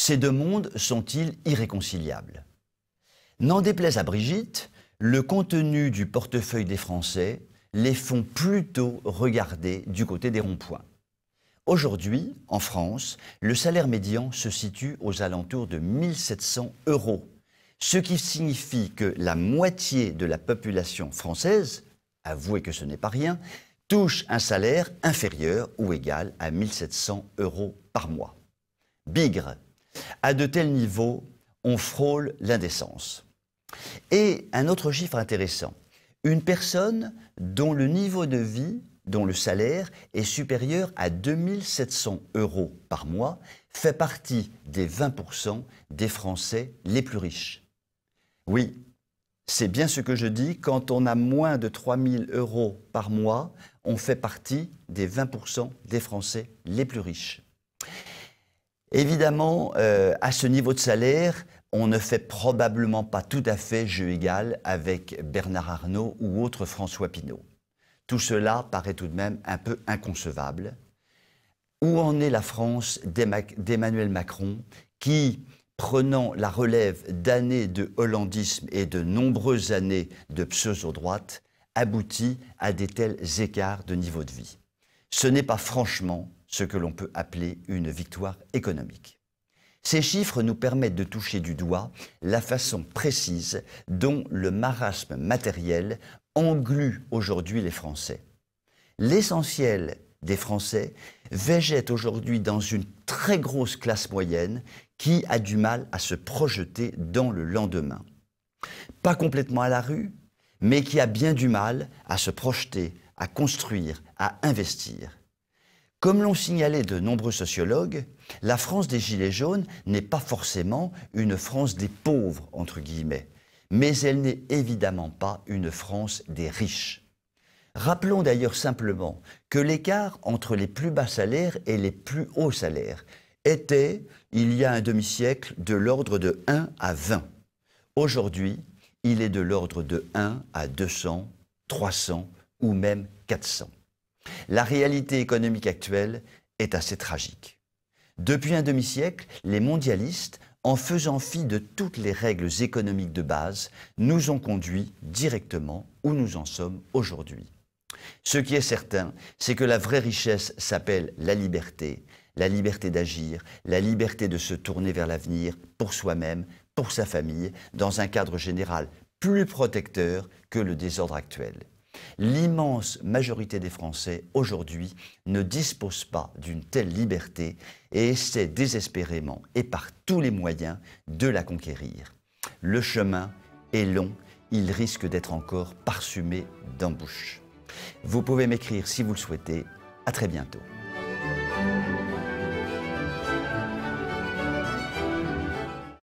Ces deux mondes sont-ils irréconciliables? N'en déplaise à Brigitte, le contenu du portefeuille des Français les font plutôt regarder du côté des ronds-points. Aujourd'hui, en France, le salaire médian se situe aux alentours de 1 700 €, ce qui signifie que la moitié de la population française, avouez que ce n'est pas rien, touche un salaire inférieur ou égal à 1 700 € par mois. Bigre, à de tels niveaux, on frôle l'indécence. Et un autre chiffre intéressant, une personne dont le niveau de vie, dont le salaire est supérieur à 2 700 € par mois, fait partie des 20% des Français les plus riches. Oui, c'est bien ce que je dis, quand on a moins de 3 000 € par mois, on fait partie des 20% des Français les plus riches. Évidemment, à ce niveau de salaire, on ne fait probablement pas tout à fait jeu égal avec Bernard Arnault ou autre François Pinault. Tout cela paraît tout de même un peu inconcevable. Où en est la France d'Emmanuel Macron qui, prenant la relève d'années de hollandisme et de nombreuses années de pseudo-droite, aboutit à des tels écarts de niveau de vie? Ce n'est pas franchement ce que l'on peut appeler une victoire économique. Ces chiffres nous permettent de toucher du doigt la façon précise dont le marasme matériel englue aujourd'hui les Français. L'essentiel des Français végète aujourd'hui dans une très grosse classe moyenne qui a du mal à se projeter dans le lendemain. Pas complètement à la rue, mais qui a bien du mal à se projeter, à construire, à investir. Comme l'ont signalé de nombreux sociologues, la France des Gilets jaunes n'est pas forcément une France des pauvres, entre guillemets, mais elle n'est évidemment pas une France des riches. Rappelons d'ailleurs simplement que l'écart entre les plus bas salaires et les plus hauts salaires était, il y a un demi-siècle, de l'ordre de 1 à 20. Aujourd'hui, il est de l'ordre de 1 à 200, 300 ou même 400. La réalité économique actuelle est assez tragique. Depuis un demi-siècle, les mondialistes, en faisant fi de toutes les règles économiques de base, nous ont conduits directement où nous en sommes aujourd'hui. Ce qui est certain, c'est que la vraie richesse s'appelle la liberté d'agir, la liberté de se tourner vers l'avenir pour soi-même, pour sa famille, dans un cadre général plus protecteur que le désordre actuel. L'immense majorité des Français, aujourd'hui, ne disposent pas d'une telle liberté et essaient désespérément et par tous les moyens de la conquérir. Le chemin est long, il risque d'être encore parsemé d'embûches. Vous pouvez m'écrire si vous le souhaitez. À très bientôt.